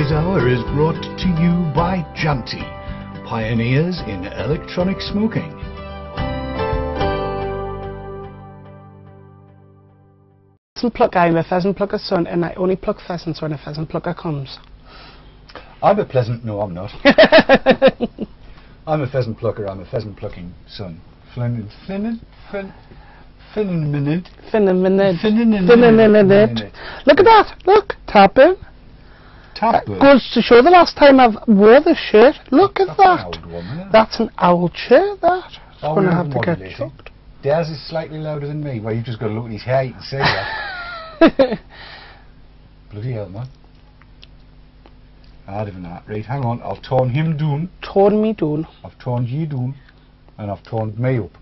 Haze Hour is brought to you by Janty, pioneers in electronic smoking. Pheasant plucker, I'm a pheasant plucker's son, and I only pluck pheasants when a pheasant plucker comes. I'm a pleasant... No, I'm not. I'm a pheasant plucker, I'm a pheasant plucking son. Finneminute. Look at that, look, tapping. Tapping? Goes to show the last time I've wore this shirt. Look at that. An old one, isn't it? That's an old shirt, that. It's Oh, going to have to get chucked. Daz is slightly louder than me. Well, you've just got to look at his hair and say that. Bloody hell, man. I'd even that. Right, hang on. I'll torn him down. Torn me down. I've torn you down. And I've torn me up.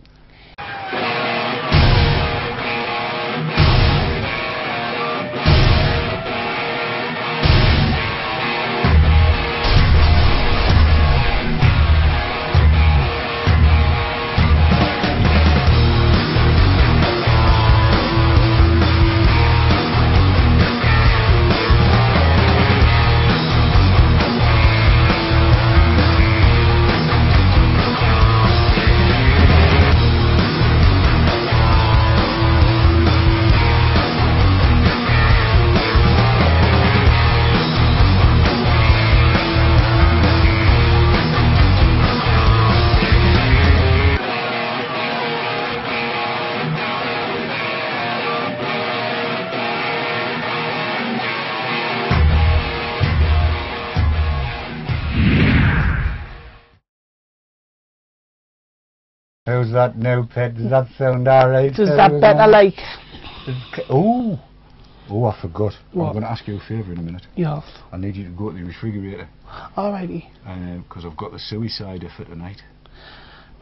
How's that now, Pet? Does that sound alright? Does that better like? Oh! Oh, I forgot. What? I'm going to ask you a favour in a minute. Yes. I need you to go to the refrigerator. Alrighty. Because I've got the suicider for tonight.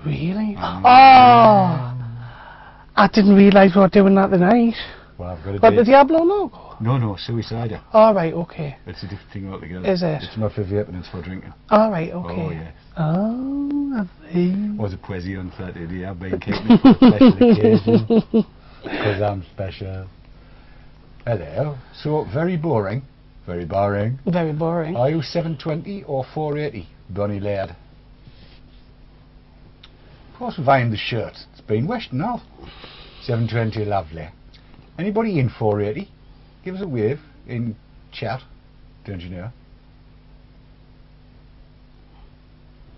Really? Oh! I didn't realise we were doing that tonight. Well, I've got a But the date. Diablo logo? No, suicider. Alright, okay. It's a different thing altogether. Is it? It's not for vaping, it's for drinking. Alright, okay. Oh, yes. Oh, I see. Was a Quezzy on Saturday. I've been keeping it for a special occasion. Because I'm special. Hello. So, very boring. Very boring. Very boring. Are you 720 or 480, Bonnie Laird? Of course, we've ironed the shirt. It's been washed and all. 720, lovely. Anybody in 480? Give us a wave in chat. Don't you know?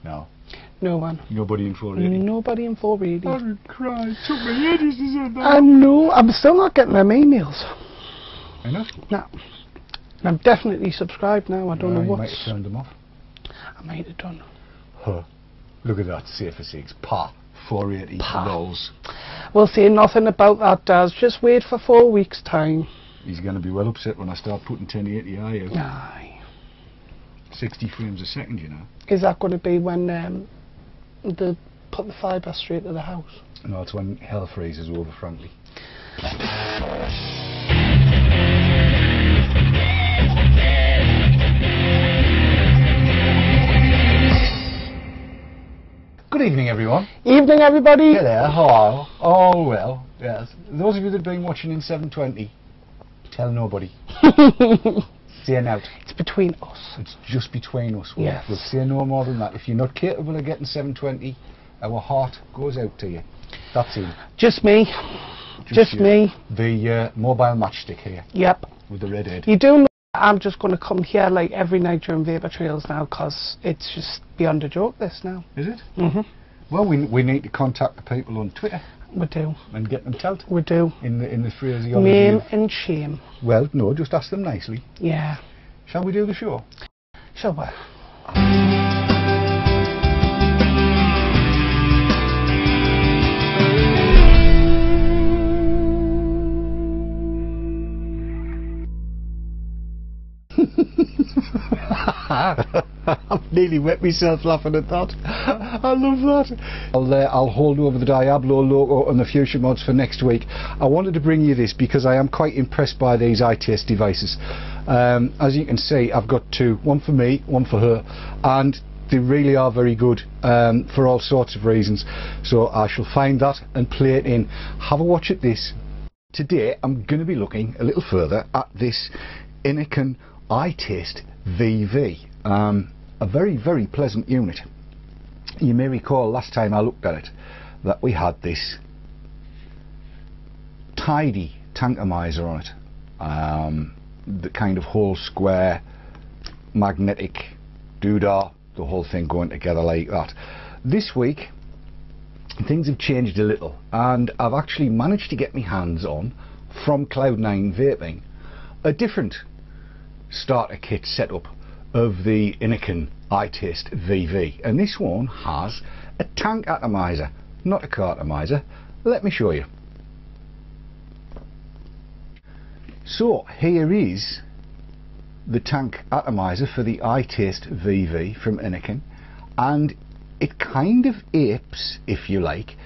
No. No one. Nobody in 480? Nobody in 480. I would cry. It took me ages to say that. I know. I'm still not getting them emails. I know. No. I'm definitely subscribed now. I don't know You what. might have turned them off. I might have done. Huh. Look at that, safer six. Pa. 480 lols. We'll say nothing about that, Daz. Just wait for 4 weeks' time. He's going to be well upset when I start putting 1080i out. Aye. 60 frames a second, you know. Is that going to be when they put the fibre straight to the house? No, it's when hell freezes over, frankly. Good evening, everyone. Evening, everybody. Hello, how are you? Oh, well, yes. Those of you that have been watching in 720, tell nobody. Say out. It's between us. It's just between us. Yes. We'll say no more than that. If you're not capable of getting 720, our heart goes out to you. That's it. Just me. Just you. me. The mobile matchstick here. Yep. With the red head. You do know I'm just going to come here like every night during Vapor Trails now, because it's just beyond a joke, this now. Is it? Mm-hmm. Well, we need to contact the people on Twitter. We do. And get them told. We do. In the phraseology. Name and shame. Well, no, just ask them nicely. Yeah. Shall we do the show? Shall we? I've nearly wet myself laughing at that. I love that. I'll hold over the Diablo logo and the Future mods for next week. I wanted to bring you this because I am quite impressed by these iTaste devices. As you can see, I've got two, one for me, one for her, and they really are very good for all sorts of reasons. So I shall find that and play it in. Have a watch at this. Today I'm going to be looking a little further at this Anakin iTaste VV, a very pleasant unit. You may recall last time I looked at it that we had this tidy tankomizer on it, the kind of whole square magnetic doodah, the whole thing going together like that. This week things have changed a little, and I've actually managed to get my hands on, from Cloud9 Vaping, a different starter kit setup of the Iniken iTaste VV, and this one has a tank atomizer, not a cartomizer. Let me show you. So here is the tank atomizer for the iTaste VV from Iniken, and it kind of apes, if you like,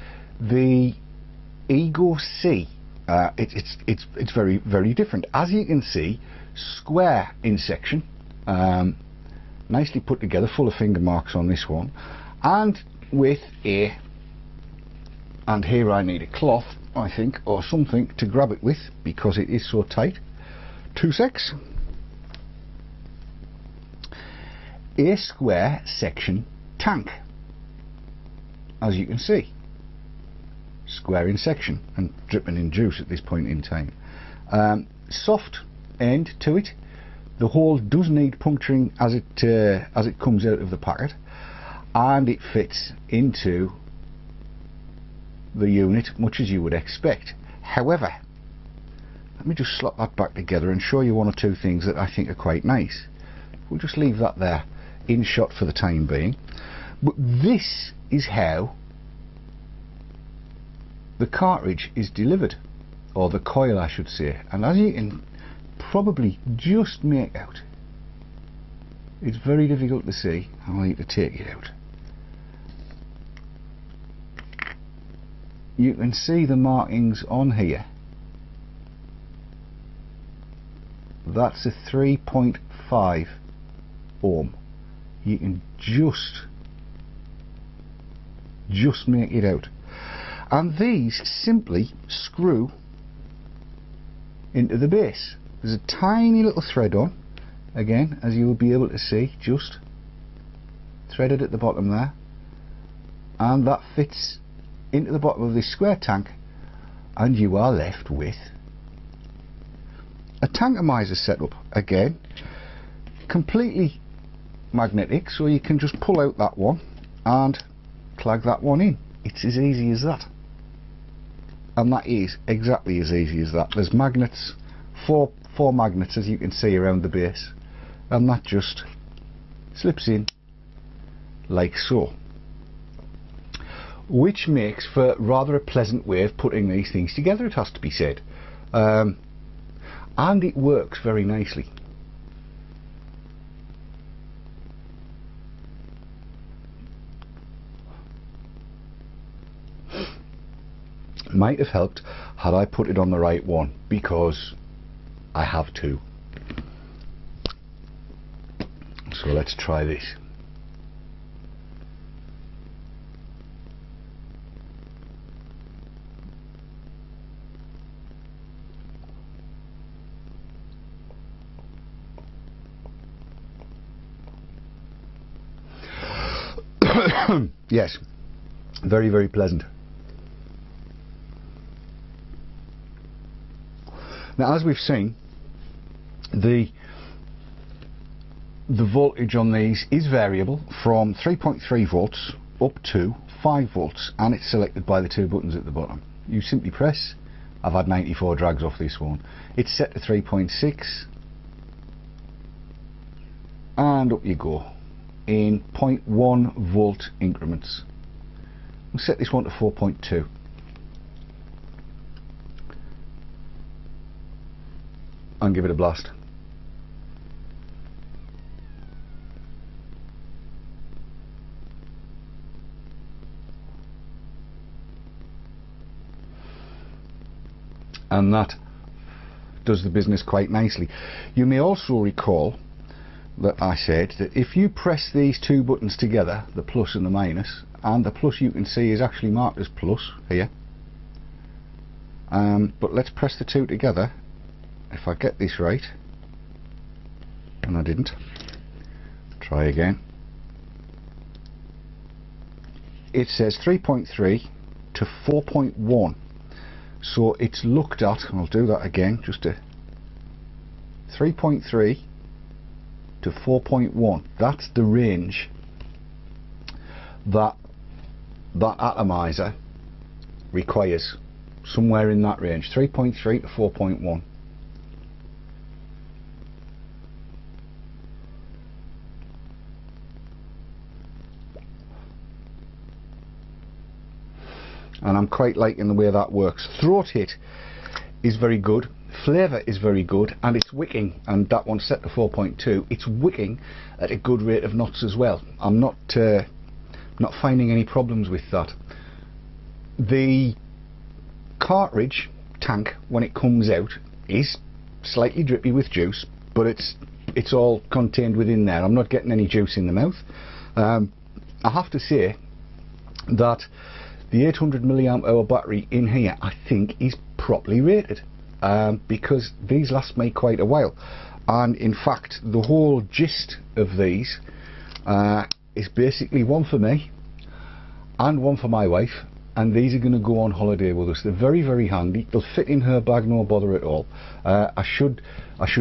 the Ego C. It's very different. As you can see, square in section, nicely put together, full of finger marks on this one, and with a, and here I need a cloth, I think, or something to grab it with because it is so tight. 2 secs. A square section tank, as you can see, square in section and dripping in juice at this point in time. Soft end to it. The hole does need puncturing as it comes out of the packet, and it fits into the unit much as you would expect. However, let me just slot that back together and show you one or two things that I think are quite nice. We'll just leave that there in shot for the time being. But this is how the cartridge is delivered, or the coil I should say, and as you can probably just make out, it's very difficult to see. I'll need to take it out. You can see the markings on here. That's a 3.5 ohm. You can just make it out, and these simply screw into the base. There's a tiny little thread on, again, as you will be able to see, just threaded at the bottom there, and that fits into the bottom of this square tank, and you are left with a tankomizer setup. Again, completely magnetic, so you can just pull out that one and plug that one in. It's as easy as that, and that is exactly as easy as that. There's magnets, four magnets, as you can see, around the base, and that just slips in like so, which makes for rather a pleasant way of putting these things together, it has to be said, and it works very nicely. Might have helped had I put it on the right one, because I have two. So let's try this. Yes, very pleasant. Now, as we've seen, the voltage on these is variable from 3.3 volts up to 5 volts, and it's selected by the two buttons at the bottom. You simply press. I've had 94 drags off this one. It's set to 3.6, and up you go in 0.1 volt increments. We'll set this one to 4.2. and give it a blast. And that does the business quite nicely. You may also recall that I said that if you press these two buttons together, the plus and the minus, and the plus you can see is actually marked as plus here, but let's press the two together. If I get this right, and I didn't. Try again. It says 3.3 to 4.1, so it's looked at, and I'll do that again, just to 3.3 to 4.1. That's the range that atomizer requires, somewhere in that range, 3.3 to 4.1. And I'm quite liking the way that works. Throat hit is very good, flavour is very good, and it's wicking, and that one's set to 4.2. It's wicking at a good rate of knots as well. I'm not finding any problems with that. The cartridge tank, when it comes out, is slightly drippy with juice, but it's all contained within there. I'm not getting any juice in the mouth. I have to say that the 800 milliamp hour battery in here, I think, is properly rated, because these last me quite a while. And in fact, the whole gist of these is basically one for me and one for my wife, and these are going to go on holiday with us. They're very, very handy. They'll fit in her bag, no bother at all. I should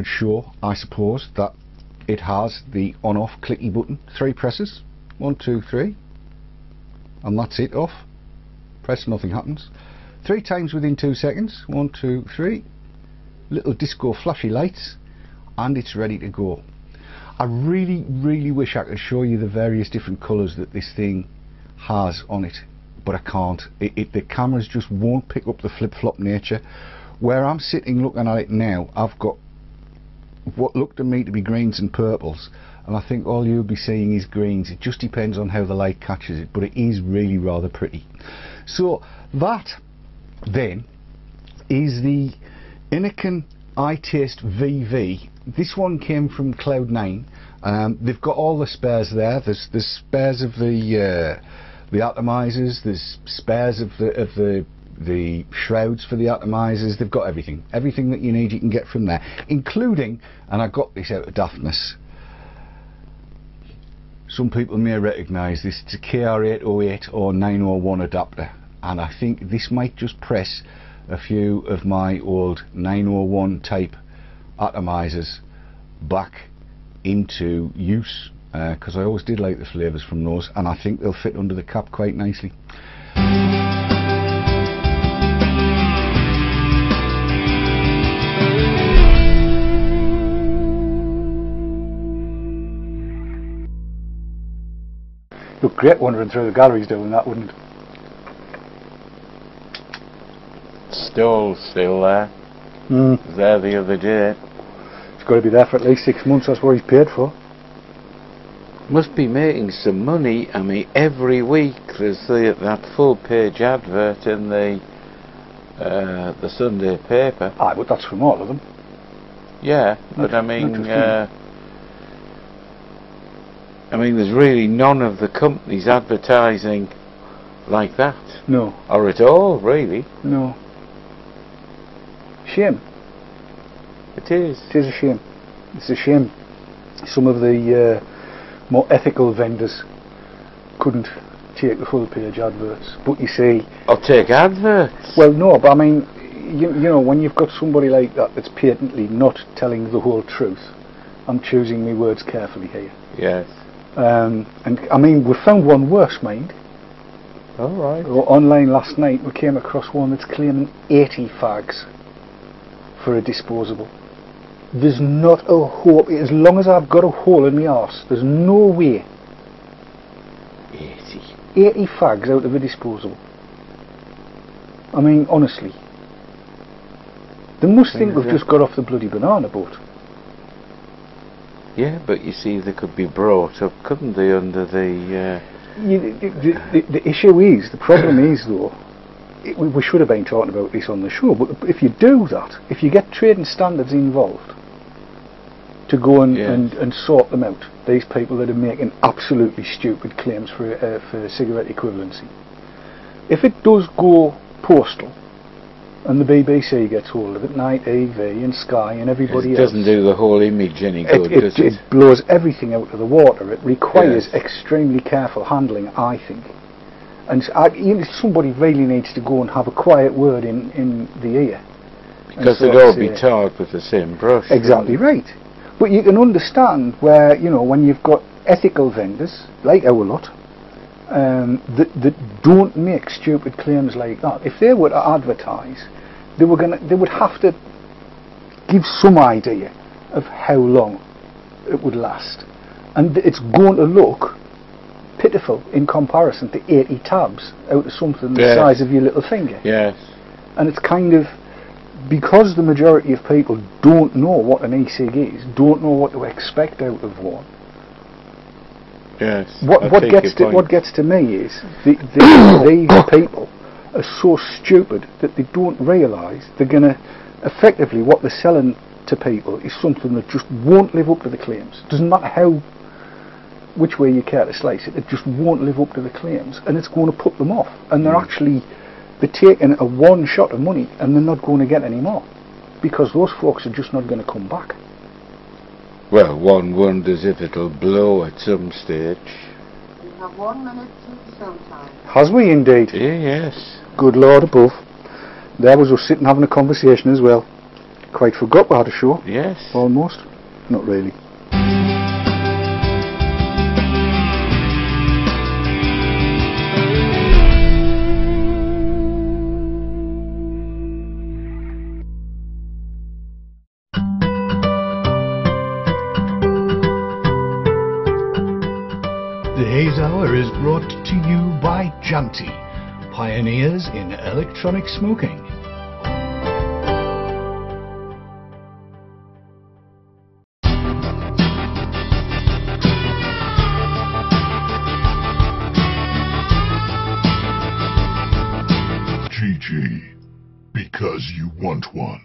show, I suppose, that it has the on-off clicky button. 3 presses, 1, 2, 3, and that's it, off. Press, nothing happens. 3 times within 2 seconds, 1, 2, 3. Little disco flashy lights, and it's ready to go. I really, really wish I could show you the various different colours that this thing has on it, but I can't. The cameras just won't pick up the flip-flop nature. Where I'm sitting looking at it now, I've got what look to me to be greens and purples, and I think all you'll be seeing is greens. It just depends on how the light catches it, but it is really rather pretty. So that then is the Innokin iTaste VV. This one came from Cloud9. They've got all the spares there. There's spares of the atomizers. There's spares of the shrouds for the atomizers. They've got everything that you need. You can get from there, including, and I got this out of daftness, some people may recognise this, it's a KR808 or 901 adapter, and I think this might just press a few of my old 901 type atomizers back into use, because I always did like the flavours from those, and I think they'll fit under the cap quite nicely. Look great wandering through the galleries doing that, wouldn't it? Still there. Was there the other day. It's got to be there for at least 6 months. That's what he's paid for. Must be making some money. I mean, every week there's that full page advert in the Sunday paper. Aye, but that's from all of them. Yeah, but I mean, there's really none of the companies advertising like that. No. Or at all, really. No. Shame. It is. It is a shame. It's a shame. Some of the more ethical vendors couldn't take the full page adverts. But you see... Or take adverts. Well, no, but I mean, you know, when you've got somebody like that that's patently not telling the whole truth, I'm choosing my words carefully here. Yes. And I mean, we found one worse, mind. All right. Online last night we came across one that's claiming 80 fags for a disposable. There's not a hope. As long as I've got a hole in my arse, there's no way. 80 fags out of a disposable. I mean, honestly, they must think we've just got off the bloody banana boat. Yeah, but you see, they could be brought up, couldn't they, under the... The issue is, the problem is though, we should have been talking about this on the show, but if you do that, if you get trading standards involved to go and sort them out, these people that are making absolutely stupid claims for cigarette equivalency, if it does go postal, and the BBC gets hold of it, and ITV and Sky and everybody It else. doesn't do the whole image any good, does it? It blows everything out of the water. It requires extremely careful handling, I think. And somebody really needs to go and have a quiet word in the ear. Because they'd all be tarred with the same brush. Exactly right. But you can understand where, you know, when you've got ethical vendors, like our lot, that don't make stupid claims like that. If they were to advertise, they would have to give some idea of how long it would last, and it's going to look pitiful in comparison to 80 tabs out of something the size of your little finger. Yes. And it's kind of, because the majority of people don't know what an e-cig is, don't know what to expect out of one. Yes. What gets to me is these people are so stupid that they don't realise they're going to, effectively what they're selling to people is something that just won't live up to the claims. Doesn't matter which way you care to slice it, it just won't live up to the claims, and it's going to put them off, and they're taking a one shot of money and they're not going to get any more, because those folks are just not going to come back. Well, one wonders if it'll blow at some stage. We have 1 minute to showtime. Has we indeed? Yes. Good Lord above. There was us sitting having a conversation as well. Quite forgot we had a show. Yes. Almost. Not really. The Haze Hour is brought to you by Janty, pioneers in electronic smoking. GG, because you want one.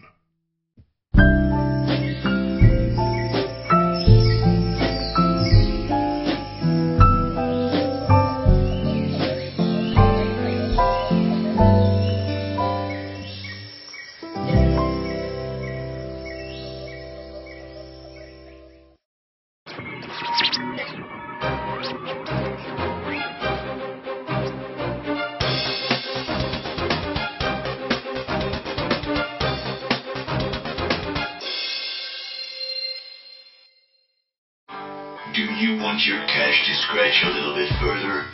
Do you want your cash to scratch a little bit further?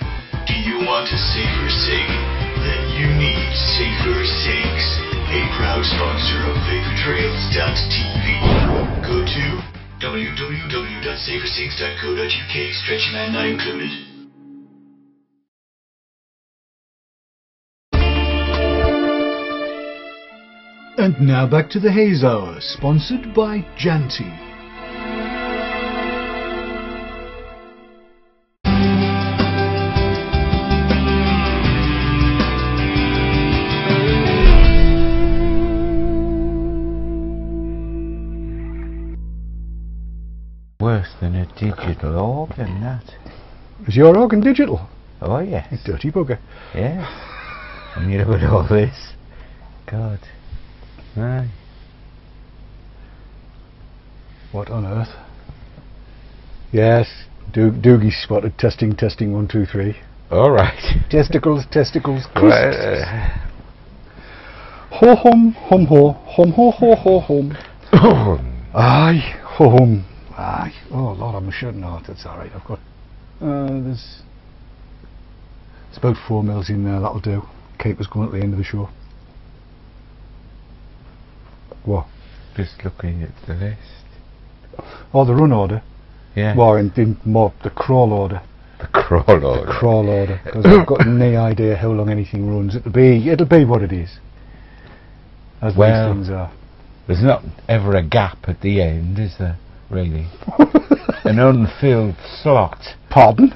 Do you want a safer cig? Then you need Safer Cigs, a proud sponsor of VaporTrails.tv. Go to www.safercigs.co.uk, stretching man not included. And now back to the Haze Hour, sponsored by Janty. Worse than a digital organ, that. Is your organ digital? Oh, yes. You dirty bugger. Yeah. And you look at all this. God. Aye. What on earth? Yes, Doogie's spotted. Testing, 1, 2, 3. All right. Testicles, crisps. Well, Ho hum, hum ho, hum. Aye, ho hum. Aye. Oh Lord, I'm shooting. No, that's all right. I've got. There's about 4 mils in there. That'll do. Keep us going at the end of the show. What? just looking at the list. Oh, the run order. Yeah. Well, in more the crawl order. The crawl order. The crawl order. Because I've got no idea how long anything runs. It'll be what it is. As these things are. There's not ever a gap at the end, is there? Really? An unfilled slot. Pardon?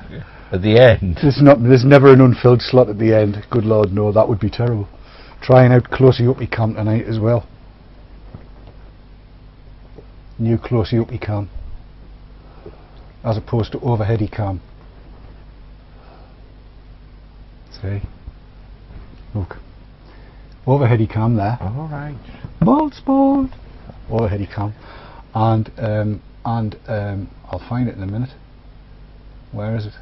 At the end. There's never an unfilled slot at the end. Good Lord, no, that would be terrible. Trying out closey uppy cam tonight as well. New closey uppy cam, as opposed to overheady cam. See? Look. overheady cam there. All right. Bold. Overheady cam. And I'll find it in a minute. Where is it?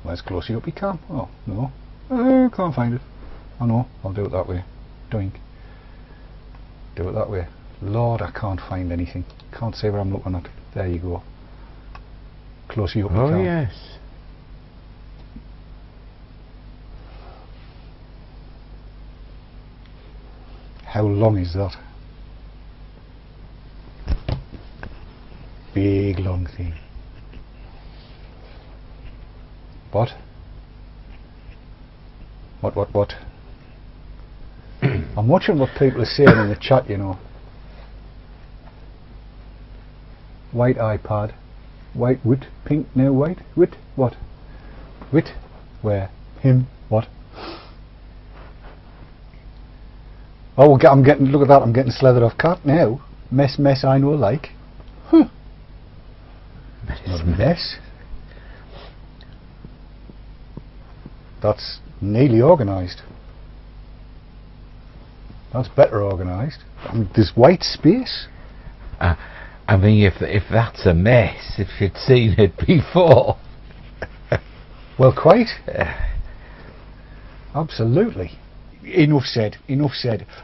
Where's closey uppy cam? Oh, no. Can't find it. Oh no, I'll do it that way. Doink. Do it that way. Lord, I can't find anything. Can't say what I'm looking at. There you go. Closey uppy cam. Oh yes. How long is that? Big long thing. What? What? I'm watching what people are saying in the chat, you know. White iPad. White wit. Pink now white. Wit. What? Wit. Where? Him. What? Oh, I'm getting, look at that, I'm getting slathered off cat now. Mess, I know like. Huh. Not a mess. That's nearly organised. That's better organised. There's white space. I mean, if that's a mess, if you'd seen it before. Well, quite. Absolutely. Enough said.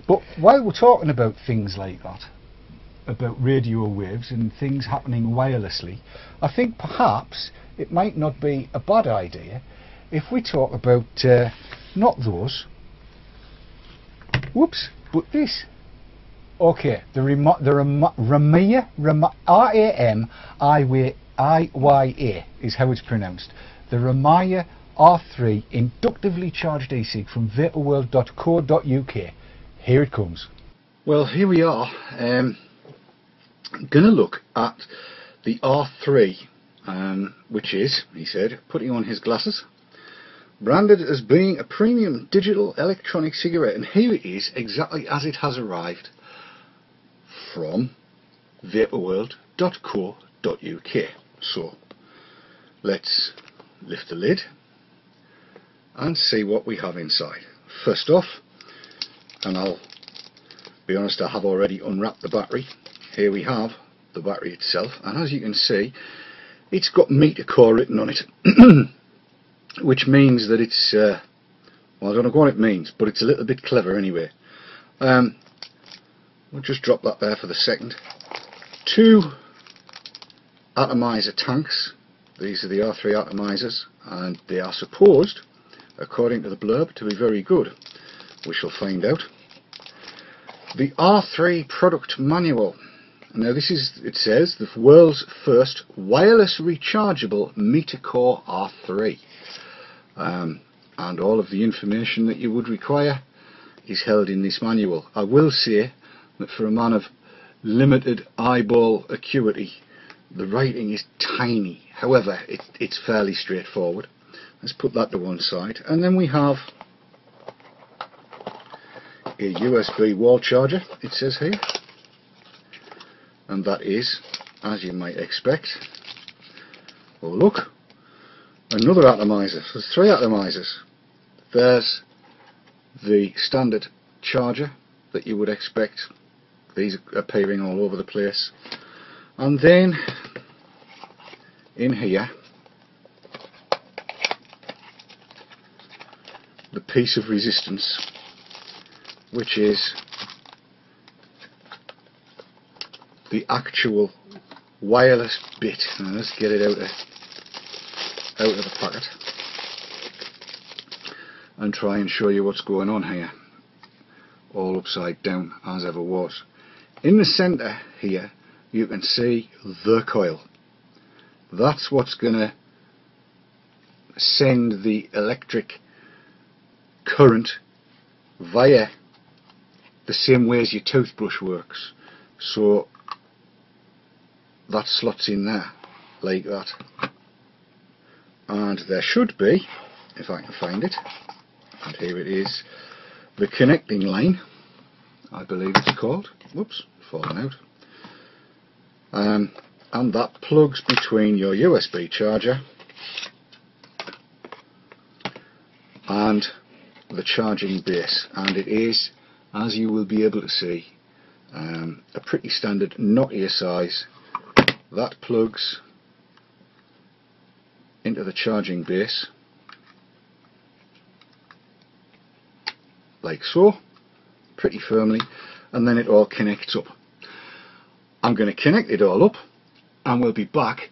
But while we're talking about things like that, about radio waves and things happening wirelessly, I think perhaps it might not be a bad idea if we talk about not those, whoops, but this. Okay, the R-A-M-I-Y-A is how it's pronounced. The Ramaya R3 inductively charged e-cig from vaporworld.co.uk. Here it comes. Well, here we are. Going to look at the R3, which is, he said, putting on his glasses, branded as being a premium digital electronic cigarette, and here it is exactly as it has arrived from vaporworld.co.uk. So let's lift the lid and see what we have inside. First off, and I'll be honest, I have already unwrapped the battery. Here we have the battery itself, and as you can see, it's got meter core written on it, which means that it's well, I don't know what it means, but it's a little bit clever anyway. We'll just drop that there for the second. 2 atomizer tanks. These are the R3 atomizers, and they are supposed, according to the blurb, to be very good. We shall find out. The R3 product manual. Now this is, it says, the world's first wireless rechargeable meter core R3. And all of the information that you would require is held in this manual. I will say that for a man of limited eyeball acuity, the writing is tiny. However, it's fairly straightforward. Let's put that to one side, and then we have a USB wall charger, it says here, and that is, as you might expect, oh look, another atomizer. So there's 3 atomizers. There's the standard charger that you would expect. These are appearing all over the place, and then in here the piece of resistance, which is the actual wireless bit. Now let's get it out of the packet and try and show you what's going on here, all upside down as ever was. In the centre here you can see the coil. That's what's going to send the electric current via the same way as your toothbrush works. So that slots in there like that, and there should be, if I can find it, and here it is, the connecting line, I believe it's called. Whoops, fallen out. And that plugs between your USB charger and the charging base, and it is, as you will be able to see, a pretty standard Nokia size. That plugs into the charging base like so, pretty firmly, and then it all connects up. I'm going to connect it all up and we'll be back.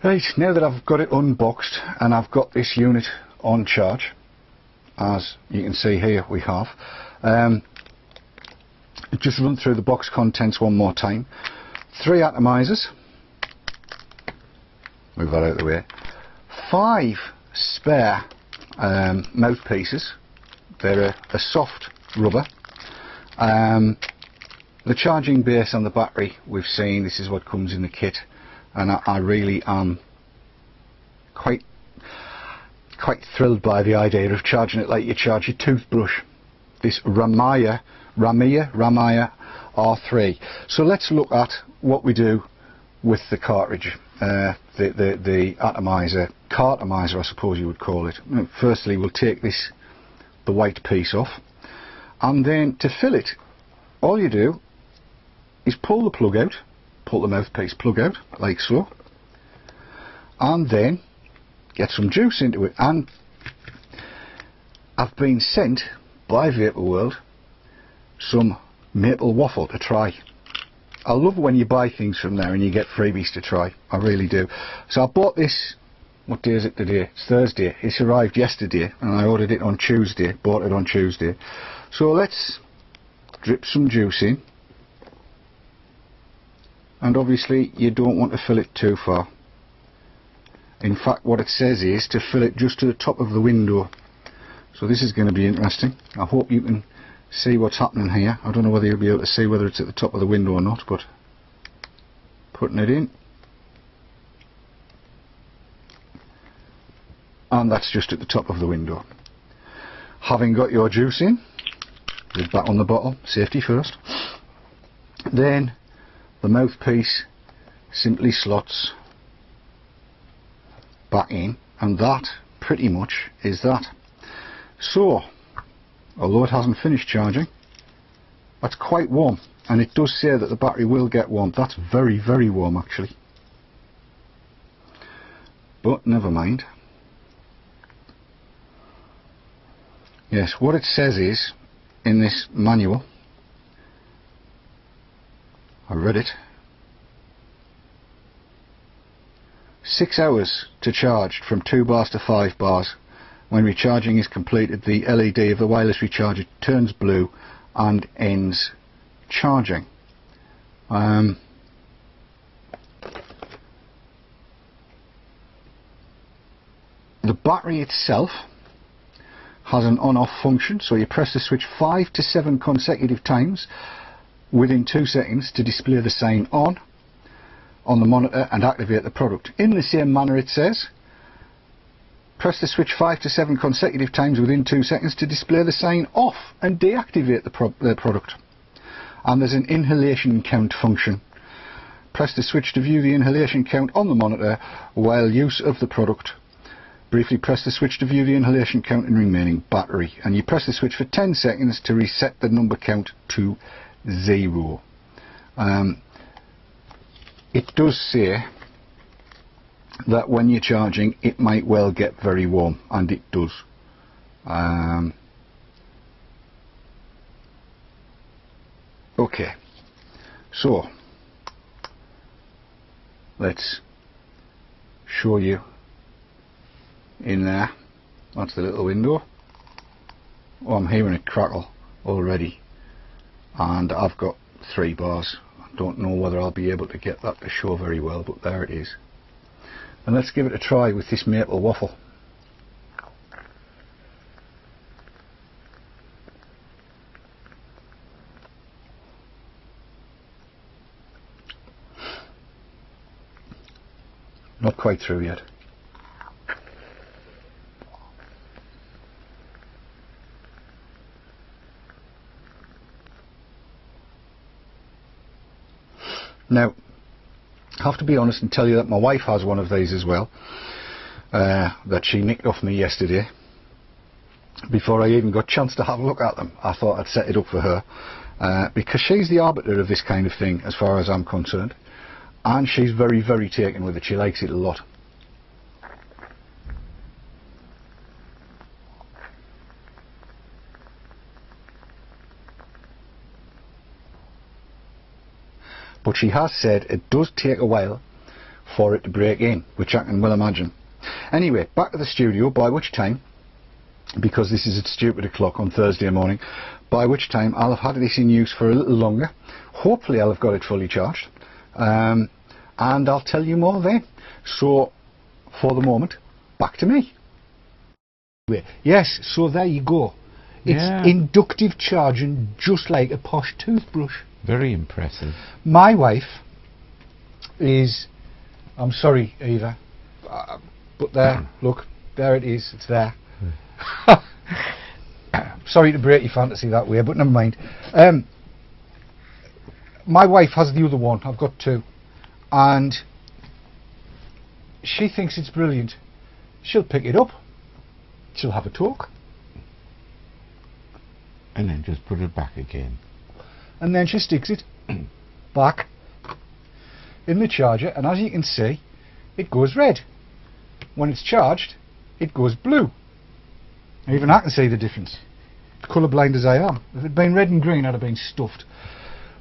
Right, now that I've got it unboxed and I've got this unit on charge, as you can see here we have, just run through the box contents one more time. 3 atomizers, move that out of the way, 5 spare mouthpieces, they're a soft rubber. The charging base and the battery we've seen, this is what comes in the kit, and I really am quite thrilled by the idea of charging it like you charge your toothbrush. This Ramaya R3. So let's look at what we do with the cartridge, the atomizer, cartomizer I suppose you would call it. Firstly we'll take the white piece off, and then to fill it all you do is pull the plug out, pull the mouthpiece plug out like so, and then get some juice into it. And I've been sent by Vapor World some maple waffle to try. I love when you buy things from there and you get freebies to try, I really do. So I bought this, what day is it today? It's Thursday. It's arrived yesterday and I ordered it on Tuesday, bought it on Tuesday. So let's drip some juice in, and obviously you don't want to fill it too far. In fact what it says is to fill it just to the top of the window. So this is going to be interesting. I hope you can see what's happening here. I don't know whether you'll be able to see whether it's at the top of the window or not, but putting it in, and that's just at the top of the window. Having got your juice in, lid back on the bottle, safety first, then the mouthpiece simply slots back in, and that pretty much is that. So although it hasn't finished charging, that's quite warm, and it does say that the battery will get warm. That's very, very warm actually, but never mind. Yes, what it says is, in this manual, I read it, 6 hours to charge from 2 bars to 5 bars. When recharging is completed, the LED of the wireless recharger turns blue and ends charging. The battery itself has an on-off function, so you press the switch 5 to 7 consecutive times within 2 seconds to display the sign on the monitor and activate the product. In the same manner, it says press the switch 5 to 7 consecutive times within 2 seconds to display the sign off and deactivate the product. And there's an inhalation count function. Press the switch to view the inhalation count on the monitor while use of the product. Briefly press the switch to view the inhalation count and remaining battery, and you press the switch for 10 seconds to reset the number count to 0. It does say that when you're charging it might well get very warm, and it does. Okay, so let's show you in there. That's the little window. Oh, I'm hearing it crackle already, and I've got 3 bars. I don't know whether I'll be able to get that to show very well, but there it is. And let's give it a try with this maple waffle. Not quite through yet. Now, I have to be honest and tell you that my wife has one of these as well. that she nicked off me yesterday. Before I even got a chance to have a look at them, I thought I'd set it up for her, because she's the arbiter of this kind of thing as far as I'm concerned, and she's very, very taken with it. She likes it a lot. But she has said it does take a while for it to break in, which I can well imagine. Anyway, back to the studio, by which time, because this is at stupid o'clock on Thursday morning, by which time I'll have had this in use for a little longer. Hopefully I'll have got it fully charged, and I'll tell you more then. So for the moment, back to me. Yes, so there you go. It's inductive charging, just like a posh toothbrush. Very impressive. My wife is, I'm sorry Eva, but there, look, there it is, it's there. Sorry to break your fantasy that way, but never mind. My wife has the other one, I've got two, and she thinks it's brilliant. She'll pick it up, she'll have a talk, and then just put it back again. And then she sticks it back in the charger, and as you can see, it goes red. When it's charged, it goes blue. Even I can see the difference, colourblind as I am. If it had been red and green, I'd have been stuffed.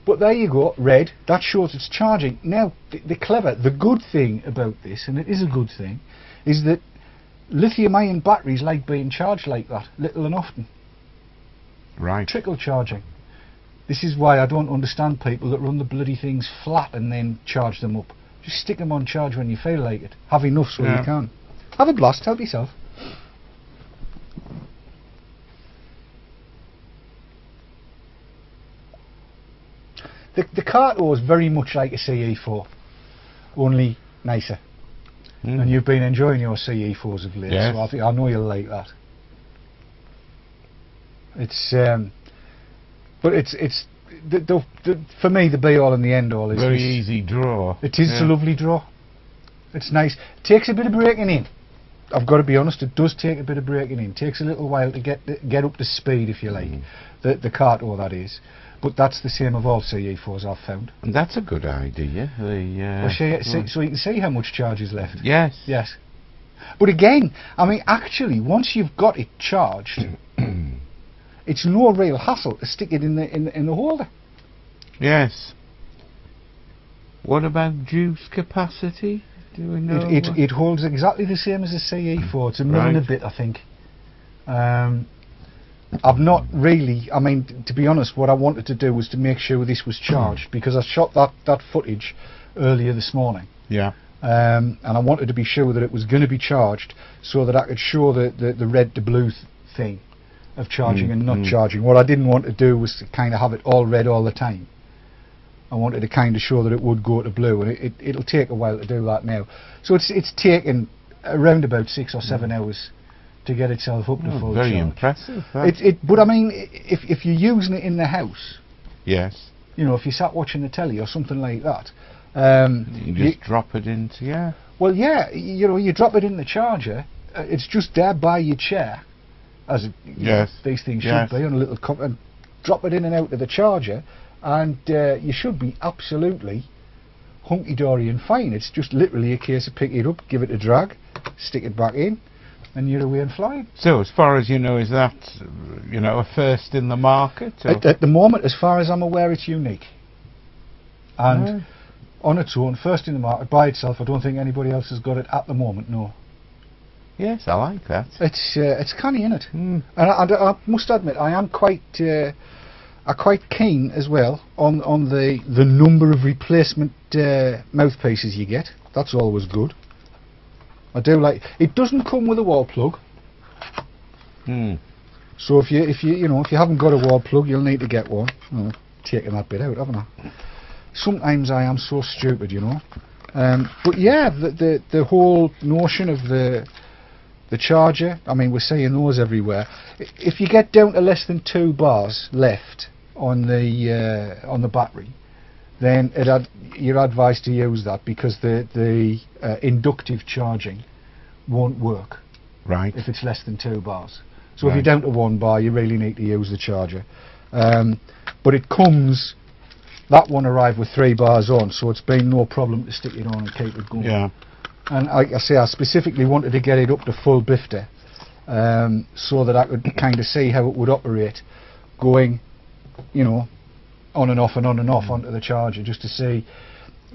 But there you go, red, that shows it's charging. Now, the good thing about this, and it is a good thing, is that lithium-ion batteries like being charged like that, little and often. Right. Trickle charging. This is why I don't understand people that run the bloody things flat and then charge them up. Just stick them on charge when you feel like it. Have enough so you can. Have a blast, help yourself. The Carto is very much like a CE4, only nicer. And you've been enjoying your CE4s of late, so I know you'll like that. It's but it's for me the be all and the end all is very easy draw. It is a lovely draw. It's nice. It takes a bit of breaking in. I've got to be honest, it does take a bit of breaking in. It takes a little while to get up to speed, if you like. The Carto, that is. But that's the same of all CE4s I've found. And that's a good idea. So you can see how much charge is left. Yes. Yes. But again, I mean, actually, once you've got it charged, it's no real hassle to stick it in the holder. Yes. What about juice capacity? Do we know? It holds exactly the same as a CE4. It's a mil and a bit, I think. I've not really, I mean, to be honest, what I wanted to do was to make sure this was charged, because I shot that footage earlier this morning. Yeah. And I wanted to be sure that it was going to be charged, so that I could show the red to blue thing of charging and not charging. What I didn't want to do was to kind of have it all red all the time. I wanted to kind of show that it would go to blue, and it'll take a while to do that now. So it's taken around about 6 or 7 hours to get itself up to full charge. Very impressive. But I mean, if you're using it in the house, yes, you know, if you sat watching the telly or something like that, you just drop it into Well, yeah, you know, you drop it in the charger. It's just there by your chair, as these things should be, on a little cup, and drop it in and out of the charger, and you should be absolutely hunky-dory and fine. It's just literally a case of picking it up, give it a drag, stick it back in, and you're away and flying. So, as far as you know, is that, you know, a first in the market? At the moment, as far as I'm aware, it's unique. And on its own, first in the market, by itself, I don't think anybody else has got it at the moment, no. Yes, I like that. It's canny, isn't it? And I must admit, I am quite keen as well on the number of replacement mouthpieces you get. That's always good. I do like. It doesn't come with a wall plug. So if you haven't got a wall plug, you'll need to get one. Oh, taking that bit out, haven't I? Sometimes I am so stupid, you know. But yeah, the whole notion of the charger. I mean, we're seeing those everywhere. If you get down to less than 2 bars left on the battery, then you're advised to use that, because the inductive charging won't work Right. if it's less than 2 bars. So if Right. you're down to 1 bar, you really need to use the charger. But it comes, that one arrived with 3 bars on, so it's been no problem to stick it on and keep it going. Yeah. And like I say, I specifically wanted to get it up to full bifter, so that I could kind of see how it would operate going, you know, on and off and on and off onto the charger, just to see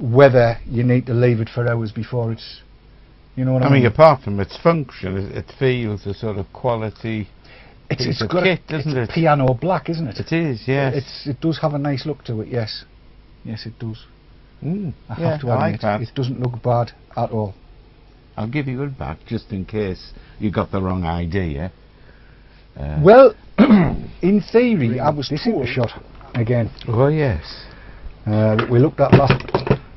whether you need to leave it for hours before it's, you know what I I mean? mean, apart from its function, it feels a sort of quality It's piece of got kit, a, doesn't it's it? piano black, isn't it? It is, yes. It does have a nice look to it, yes. Yes, it does. Mm, I yeah, have to I admit, like that. it doesn't look bad at all. I'll give you it back just in case you got the wrong idea. Well, in theory, I was told. Shot again. Oh yes. That we looked at last.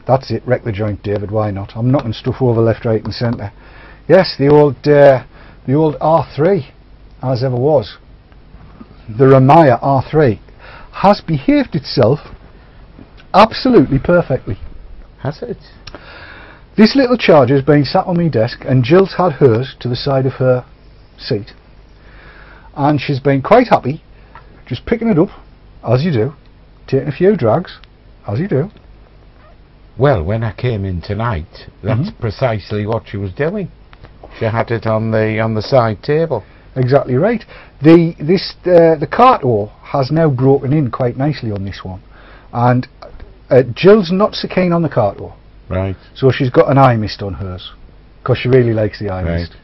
That's it. Wreck the joint, David. Why not? I'm knocking stuff over left, right, and centre. Yes, the old R3, as ever was. The Ramaya R3 has behaved itself absolutely perfectly. Has it? This little charger's been sat on my desk, and Jill's had hers to the side of her seat, and she's been quite happy just picking it up, as you do, taking a few drags, as you do. Well, when I came in tonight, that's precisely what she was doing. She had it on the side table. Exactly right. The cart-o has now broken in quite nicely on this one, and Jill's not so keen on the cart-o. Right. So she's got an eye mist on hers, because she really likes the eye mist.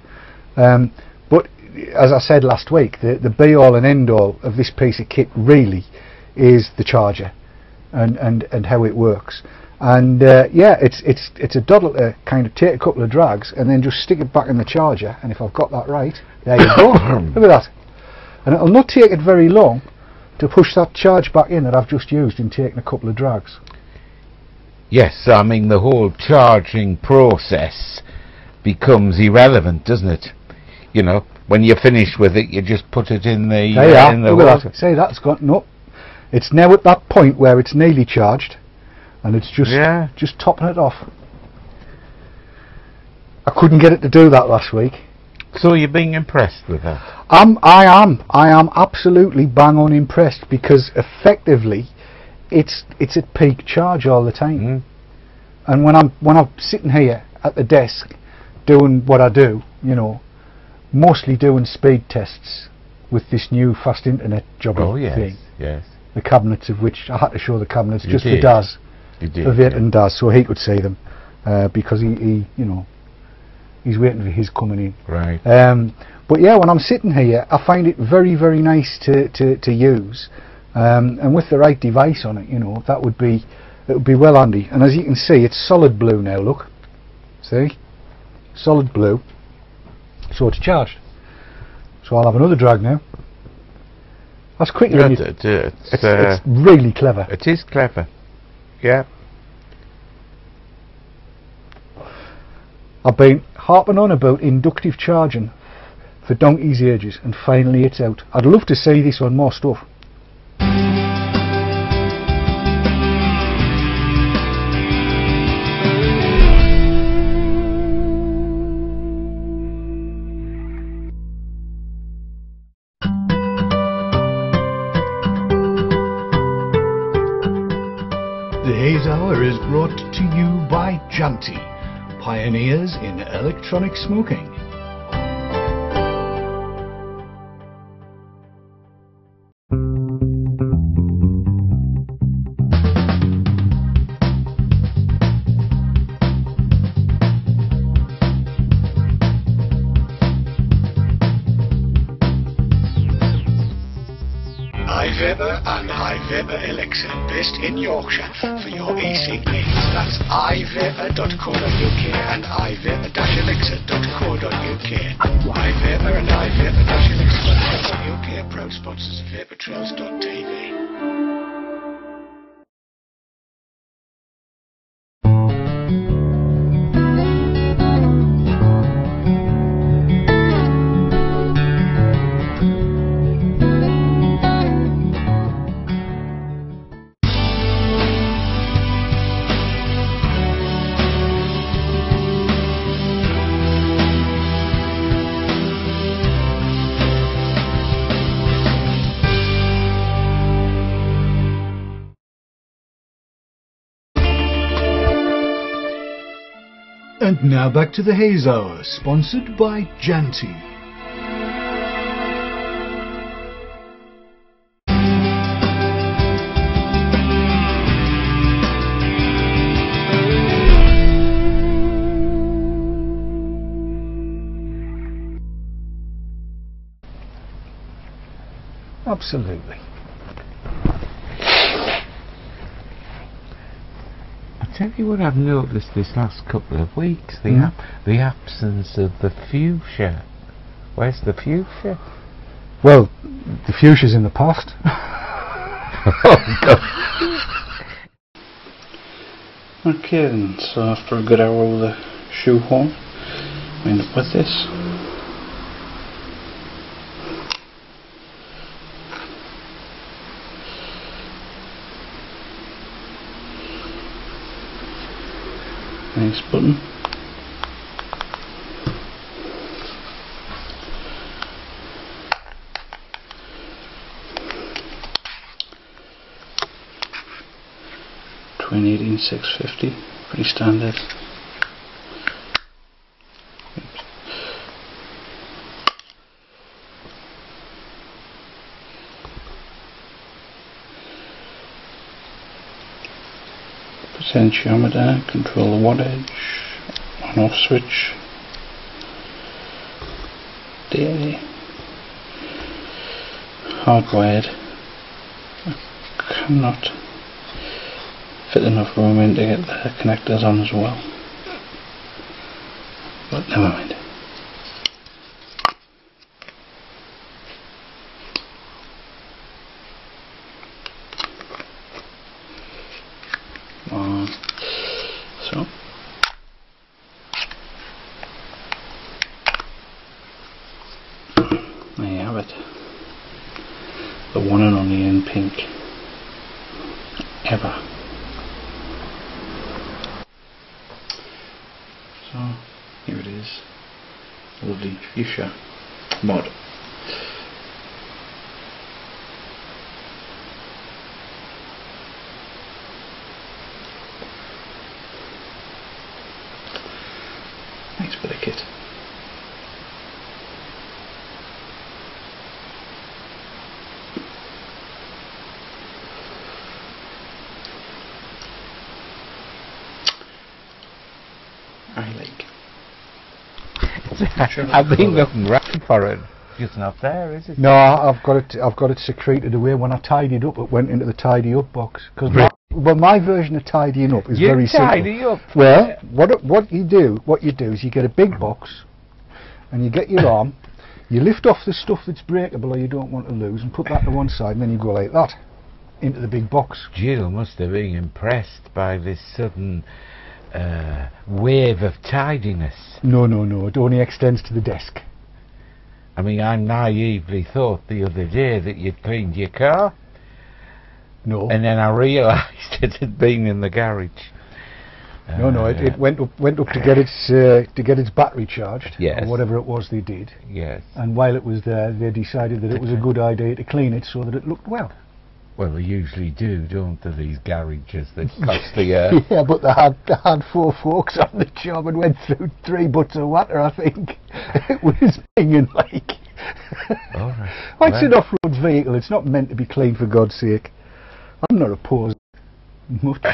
But as I said last week, the be-all and end-all of this piece of kit really is the charger and how it works. And yeah, it's a doddle to kind of take a couple of drags and then just stick it back in the charger. And if I've got that right, there you go. Look at that. And it'll not take it very long to push that charge back in that I've just used in taking a couple of drags. Yes, I mean the whole charging process becomes irrelevant, doesn't it? You know, when you're finished with it, you just put it in the in the look at water. that. See, that's got no. It's now at that point where it's nearly charged, and it's just topping it off. I couldn't get it to do that last week. So you're being impressed with that? I am absolutely bang on impressed, because effectively it's at peak charge all the time. And when I'm sitting here at the desk doing what I do, you know, mostly doing speed tests with this new fast internet job thing. Yes. The cabinets, of which I had to show the cabinets You just did. for Daz, You did. for Viet and Daz, so he could see them, because he you know, he's waiting for his coming in. Right. But yeah, when I'm sitting here, I find it very, very nice to use, and with the right device on it, you know, it would be well handy. And as you can see, it's solid blue now. Look, see, solid blue. So it's charged. So I'll have another drag now. That's quicker than you. It's really clever. It is clever. Yeah. I've been harping on about inductive charging for donkey's ages, and finally it's out. I'd love to see this on more stuff. The Haze Hour is brought to you by Janty, pioneers in electronic smoking. iVapor and iVapor Elixir, based in Yorkshire, for your e-cig needs. That's ivapor.co.uk and ivapor-elixir.co.uk. iVapor and ivapor-elixir.co.uk, proud sponsors of vaportrails.tv. And now back to the Haze Hour, sponsored by Janty. Absolutely. I tell you what I've noticed this last couple of weeks, the absence of the fuchsia. Where's the fuchsia? Well, the fuchsia's in the past. Oh, God. Okay then, so after a good hour with a shoehorn, we end up with this. Nice button. Twin 18650, pretty standard. Potentiometer, control the wattage, on off switch, daily, hardwired. I cannot fit enough room in to get the connectors on as well, but never mind. So there you have it, the one and only in pink ever. So here it is, lovely fuchsia mod. Nice bit of kit. I like. I've been looking round for it. It's not there, is it? No, I've got it secreted away. When I tidied up, it went into the tidy up box. Because my version of tidying up is very simple. Tidy up. Well, what you do is you get a big box, and you get your arm, you lift off the stuff that's breakable or you don't want to lose, and put that to one side, and then you go like that into the big box. Jill must have been impressed by this sudden wave of tidiness. No, it only extends to the desk. I mean, I naively thought the other day that you'd cleaned your car. No. And then I realised it had been in the garage. No, it went up to get its battery charged, yes, or whatever it was they did. Yes. And while it was there, they decided that it was a good idea to clean it so that it looked well. Well, they usually do, don't they, these garages that cost the yeah, but they had 4 folks on the job and went through 3 butts of water, I think. It was pinging like. All right. Well, it's an off-road vehicle. It's not meant to be clean, for God's sake. I'm not opposed much.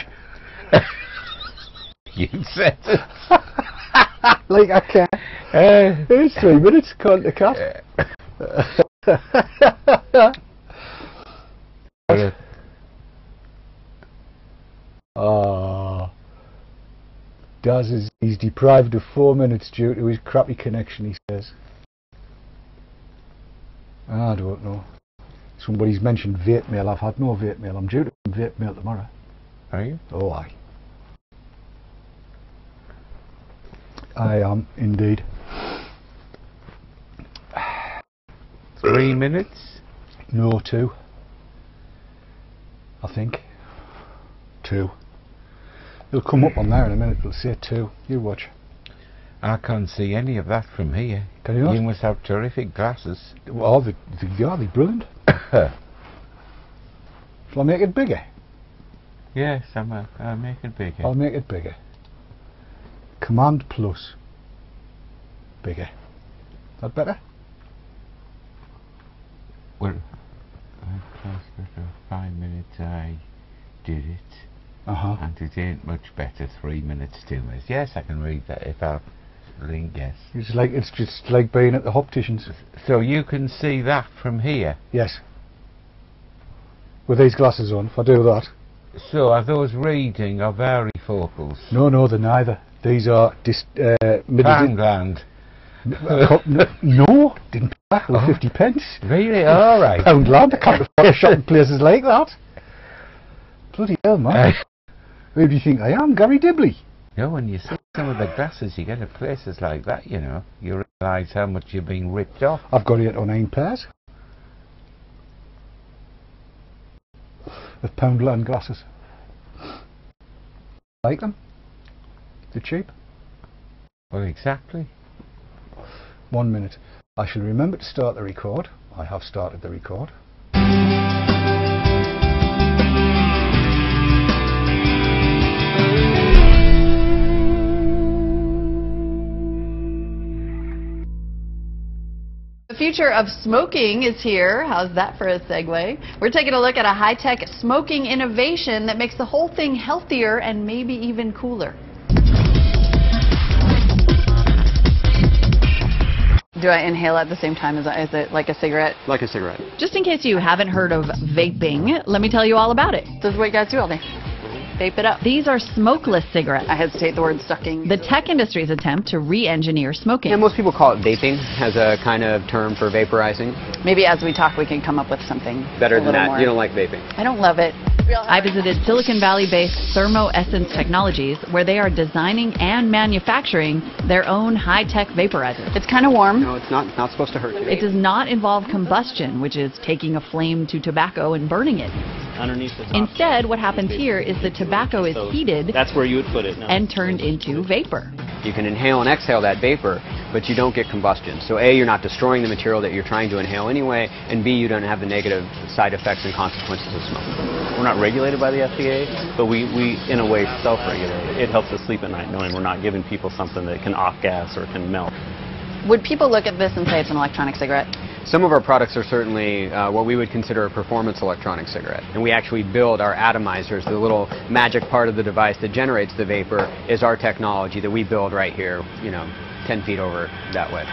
You said it. Like I can. It's 3 minutes, can't the cat? Oh, he's deprived of 4 minutes due to his crappy connection, he says. I don't know. Somebody's mentioned vape mail. I've had no vape mail. I'm due to vape mail tomorrow. Are you? Oh, aye. I am indeed. 3 minutes? No, 2. I think 2. It'll come up on there in a minute. It'll say 2. You watch. I can't see any of that from here. Can you not? You must have terrific glasses. Well, they're brilliant. Shall I make it bigger? Yes, I'll make it bigger. I'll make it bigger. Command plus. Bigger. That better? Well, after 5 minutes I did it. And it ain't much better. 3 minutes, 2 minutes. Yes, I can read that if I link, yes. It's just like being at the opticians. So you can see that from here? Yes. With these glasses on, if I do that. So are those reading or varifocals? No, they're neither. These are Poundland. No, didn't pay back. They were 50 pence. Really? Alright. Poundland, I can't afford a shop in places like that. Bloody hell, man. Who do you think I am, Gary Dibley? No, when you see some of the glasses you get at places like that, you know, you realise how much you're being ripped off. I've got 8 or 9 pairs of Poundland glasses. Like them? They're cheap. Well, exactly. 1 minute. I shall remember to start the record. I have started the record. The future of smoking is here. How's that for a segue? We're taking a look at a high-tech smoking innovation that makes the whole thing healthier and maybe even cooler. Do I inhale at the same time? Is it like a cigarette? Like a cigarette. Just in case you haven't heard of vaping, let me tell you all about it. This is what you guys do all day. Vape it up. These are smokeless cigarettes. I hesitate the word sucking. The tech industry's attempt to re-engineer smoking. Yeah, most people call it vaping as a kind of term for vaporizing. Maybe as we talk we can come up with something better than that. More. You don't like vaping? I don't love it. I visited Silicon Valley-based Thermo-Essence Technologies, where they are designing and manufacturing their own high-tech vaporizer. It's kind of warm. No, it's not. It's not supposed to hurt you. It does not involve combustion, which is taking a flame to tobacco and burning it. Underneath the top. Instead, what happens here is the tobacco is heated. That's where you would put it. No. And turned into vapor. You can inhale and exhale that vapor, but you don't get combustion. So A, you're not destroying the material that you're trying to inhale anyway, and B, you don't have the negative side effects and consequences of smoking. We're not regulated by the FDA, but we in a way self-regulate. It helps us sleep at night knowing we're not giving people something that can off-gas or can melt. Would people look at this and say it's an electronic cigarette? Some of our products are certainly what we would consider a performance electronic cigarette. And we actually build our atomizers, the little magic part of the device that generates the vapor, is our technology that we build right here, 10 feet over that way.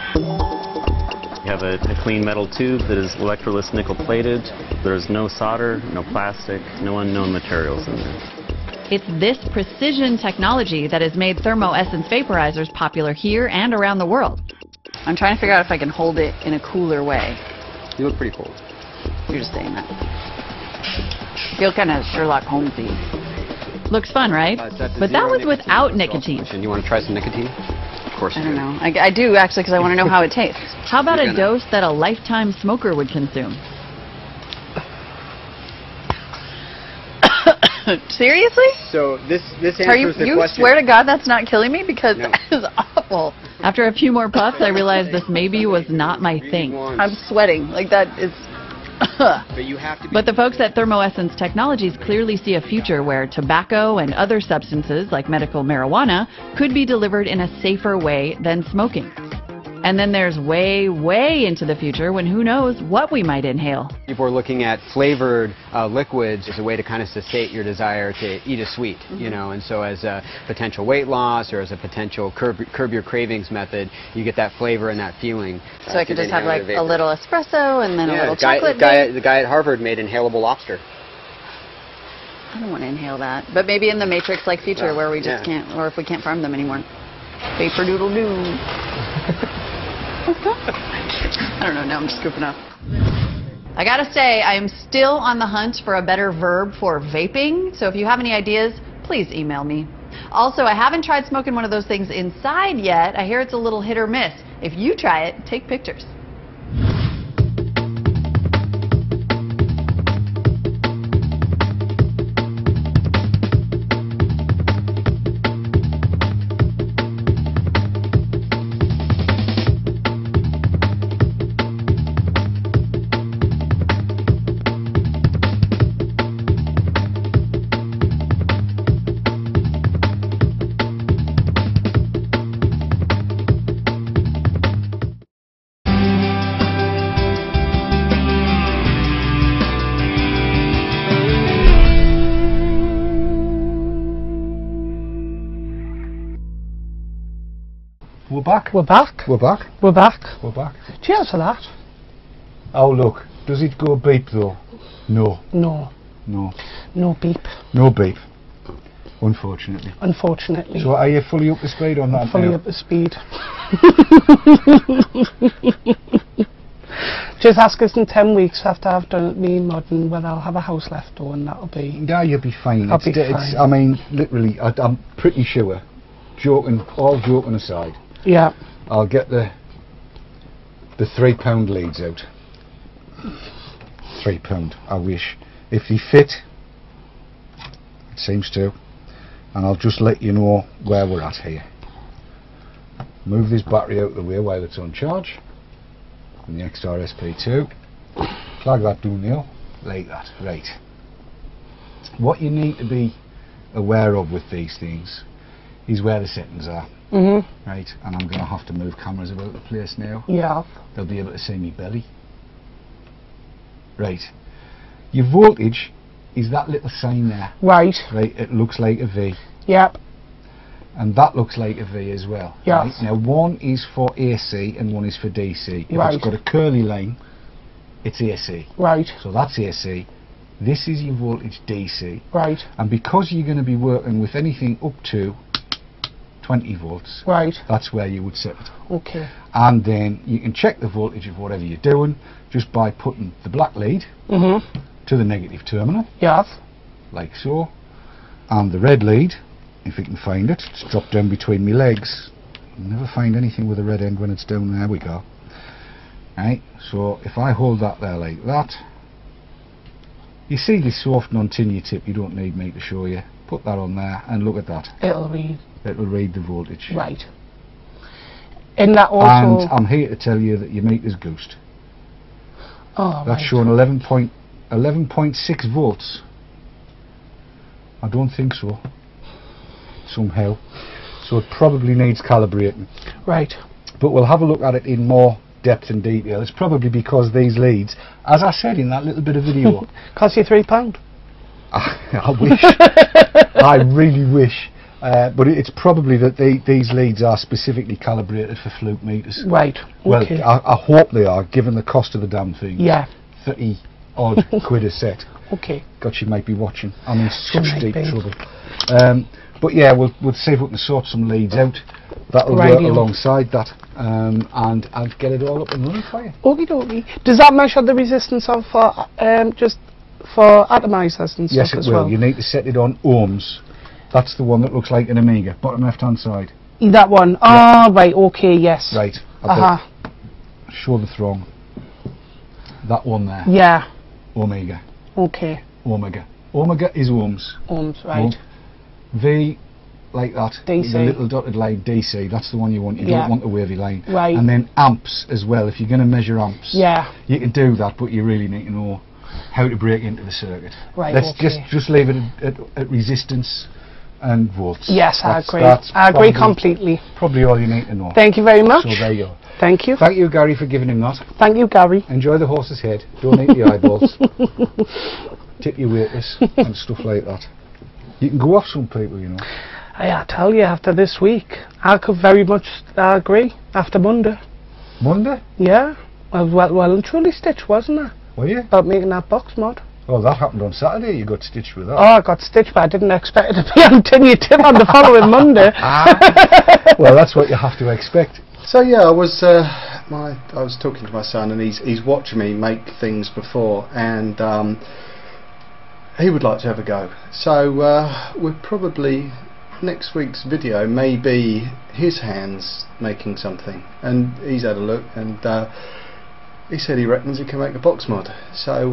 We have a clean metal tube that is electroless nickel plated. There's no solder, no plastic, no unknown materials in there. It's this precision technology that has made Thermo-Essence vaporizers popular here and around the world. I'm trying to figure out if I can hold it in a cooler way. You look pretty cold. You're just saying that. Feel kind of Sherlock Holmesy. Looks fun, right? But that was without nicotine. You want to try some nicotine? Of course you do. I don't know. I do actually, because I want to know how it tastes. How about a dose that a lifetime smoker would consume? Seriously? So this answers the question. You swear to God that's not killing me? Because that is awful. After a few more puffs, I realized this maybe was not my thing. I'm sweating. Like that is... But the folks at Thermo-Essence Technologies clearly see a future where tobacco and other substances like medical marijuana could be delivered in a safer way than smoking. And then there's way, way into the future when who knows what we might inhale. People are looking at flavored liquids as a way to kind of satiate your desire to eat a sweet, and so as a potential weight loss or as a potential curb your cravings method, you get that flavor and that feeling. So I could just have like a little espresso and then a little chocolate. The guy at Harvard made inhalable lobster. I don't want to inhale that. But maybe in the Matrix-like future where we just can't, or if we can't farm them anymore. Vapor doodle doo. I don't know, now I'm just goofing off. I gotta say, I am still on the hunt for a better verb for vaping, so if you have any ideas, please email me. Also, I haven't tried smoking one of those things inside yet. I hear it's a little hit or miss. If you try it, take pictures. we're back. We're back. We're back. We're back. We're back. Cheers for that. Oh look, does it go beep though? No. No. No. No beep. No beep. Unfortunately. Unfortunately. So are you fully up to speed on that? Fully now? up to speed. Just ask us in 10 weeks after I've done me modding whether I'll have a house left or and that'll be... Yeah, you'll be fine. I'll be fine. I mean, literally, I'm pretty sure, all joking aside, yeah, I'll get the £3 leads out. £3, I wish. If they fit, it seems to, and I'll just let you know where we're at here. Move this battery out of the way while it's on charge. And the XRSP2. Plug that down now, like that. Right. What you need to be aware of with these things is where the settings are. Right, and I'm going to have to move cameras about the place now. Yeah. They'll be able to see me belly. Right. Your voltage is that little sign there. Right. Right, it looks like a V. Yep. And that looks like a V as well. Yes. Right? Now one is for AC and one is for DC. If right. it's got a curly line, it's AC. Right. So that's AC. This is your voltage DC. Right. And because you're going to be working with anything up to 20 volts, right, that's where you would set it. Okay. And then you can check the voltage of whatever you're doing just by putting the black lead to the negative terminal. Yes. Like so. And the red lead, if you can find it, it's dropped down between my legs. You'll never find anything with a red end when it's down there. We go. Right, so if I hold that there like that, you see this soft non-tinny tip, you don't need me to show you. Put that on there and look at that. It'll read. It'll read the voltage. Right. And that also... And I'm here to tell you that your meter's goosed. Oh, that's right. showing 11.6 volts. I don't think so. Somehow. So it probably needs calibrating. Right. But we'll have a look at it in more depth and detail. It's probably because these leads, as I said in that little bit of video, cost you £3. I wish. I really wish. But it's probably that these leads are specifically calibrated for fluke meters. Right. Well, okay. I hope they are, given the cost of the damn thing. Yeah. 30 odd quid a set. Okay. God, she might be watching. I'm in such deep be. trouble. But yeah, we'll see if we can sort some leads out. That'll Radio. work alongside that, and get it all up and running for you. Okie dokie. Does that measure the resistance of just for atomizers and Yes, stuff it as will. well? You need to set it on ohms. That's the one that looks like an Amiga, bottom left hand side. That one. Ah, right. Okay. Yes. Right. Show the throng. That one there. Yeah. Omega. Okay. Omega. Omega is ohms. Ohms. Right. V, like that. DC. The little dotted line DC. That's the one you want. You don't want the wavy line. Right. And then amps as well. If you're going to measure amps, yeah, you can do that, but you really need to know how to break into the circuit. Right. Let's just leave it at resistance and volts. Yes, I agree. I agree completely. Probably all you need to know. Thank you very much. So there you go. Thank you. Thank you, Gary, for giving him that. Thank you, Gary. Enjoy the horse's head. Don't eat the eyeballs. Tip your waitress and stuff like that. You can go off some people, you know. I tell you, after this week, I could very much agree. After Monday. Monday? Yeah. I was well and truly stitched, wasn't I? Were you? About making that box mod. Oh, that happened on Saturday. You got stitched with that. Oh, I got stitched, but I didn't expect it to be on Tinny Tip on the following Monday. Well, that's what you have to expect. So yeah, I was talking to my son, and he's watched me make things before, and he would like to have a go. So we're probably, next week's video may be his hands making something, and he's had a look, and he said he reckons he can make a box mod. So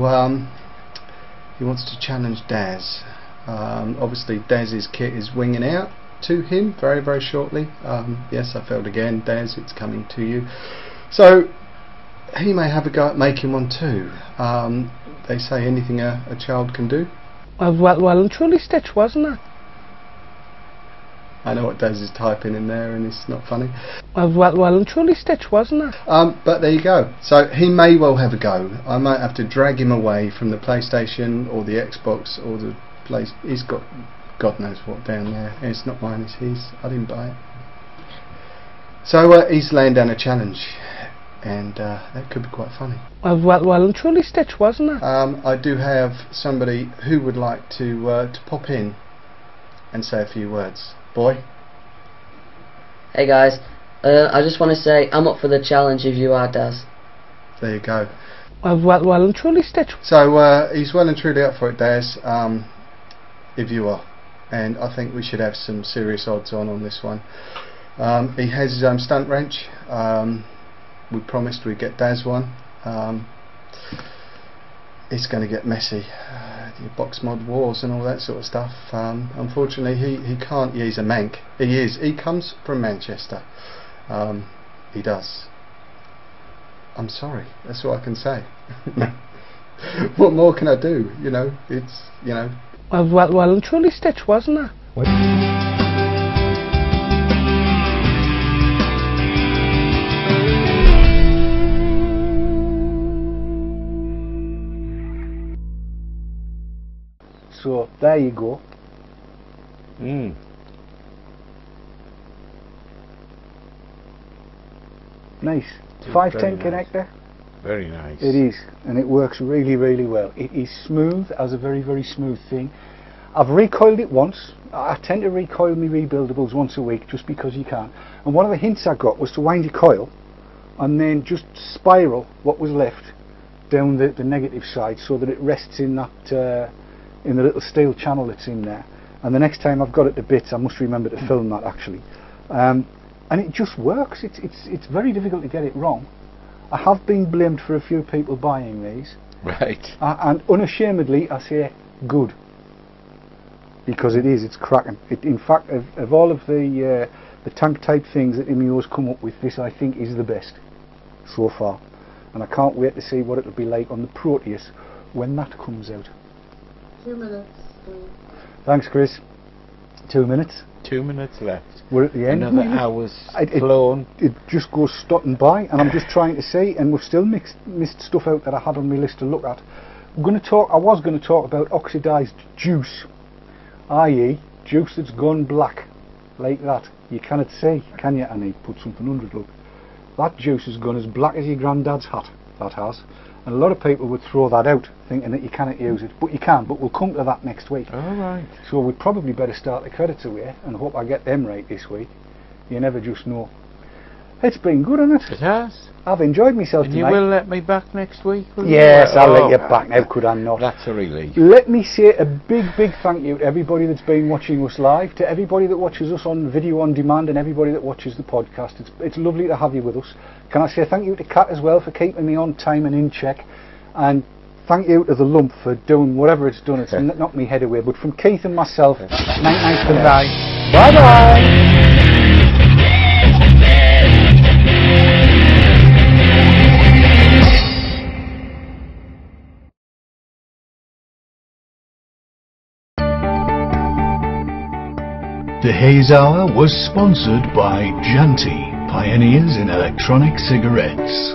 he wants to challenge Daz. Obviously Daz's kit is winging out to him very, very shortly. Yes, I failed again. Daz, it's coming to you. So he may have a go at making one too. They say anything a child can do. I was well and truly stitched, wasn't I? I know what Daz is typing in there, and it's not funny. I was well and truly stitched, wasn't I? But there you go. So he may well have a go. I might have to drag him away from the PlayStation or the Xbox or the place. He's got God knows what down there. It's not mine, it's his. I didn't buy it. So he's laying down a challenge, and that could be quite funny. Well and truly stitched, wasn't it? I do have somebody who would like to pop in and say a few words. Boy? Hey guys, I just want to say I'm up for the challenge if you are, Daz. There you go. Well and truly stitched. So he's well and truly up for it, Daz, if you are. And I think we should have some serious odds on this one. He has his own stunt wrench. We promised we'd get Daz one. It's going to get messy. The box mod wars and all that sort of stuff. Unfortunately, he can't use a Manc. He comes from Manchester. He does. I'm sorry. That's what I can say. What more can I do? You know, it's, you know. Well and truly stitched, wasn't it? So there you go. Nice. 510 connector. Very nice. It is, and it works really, really well. It is smooth, as a very, very smooth thing. I've recoiled it once. I tend to recoil my rebuildables once a week just because you can. And one of the hints I got was to wind your coil and then just spiral what was left down the negative side so that it rests in that in the little steel channel that's in there. And the next time I've got it to bits, I must remember to film that actually. And it just works. It's very difficult to get it wrong. I have been blamed for a few people buying these. Right. And unashamedly, I say good. Because it's cracking. In fact, of all of the tank type things that Imeo's come up with, this I think is the best so far. And I can't wait to see what it'll be like on the Proteus when that comes out. 2 minutes. Thanks, Chris. 2 minutes. 2 minutes left. We're at the end. Another hour's flown. It just goes stotting by, and I'm just trying to see, and we've still missed stuff out that I had on my list to look at. I was going to talk about oxidised juice, i.e. juice that's gone black, like that. You cannot see, can you, Annie? Put something under it, look. That juice has gone as black as your granddad's hat, that has. And a lot of people would throw that out, thinking that you cannot use it, but you can, but we'll come to that next week. Alright. So we'd probably better start the credits away, and hope I get them right this week. You never just know. It's been good, hasn't it? It has. I've enjoyed myself and tonight. you will let me back next week, will you? Yes, I'll let you back. How could I not? That's a relief. Let me say a big, big thank you to everybody that's been watching us live, to everybody that watches us on video on demand, and everybody that watches the podcast. It's lovely to have you with us. Can I say thank you to Kat as well for keeping me on time and in check, and thank you to the lump for doing whatever it's done. It's knocked me head away. But from Keith and myself, night for night. Bye bye. The Haze Hour was sponsored by Janty, pioneers in electronic cigarettes.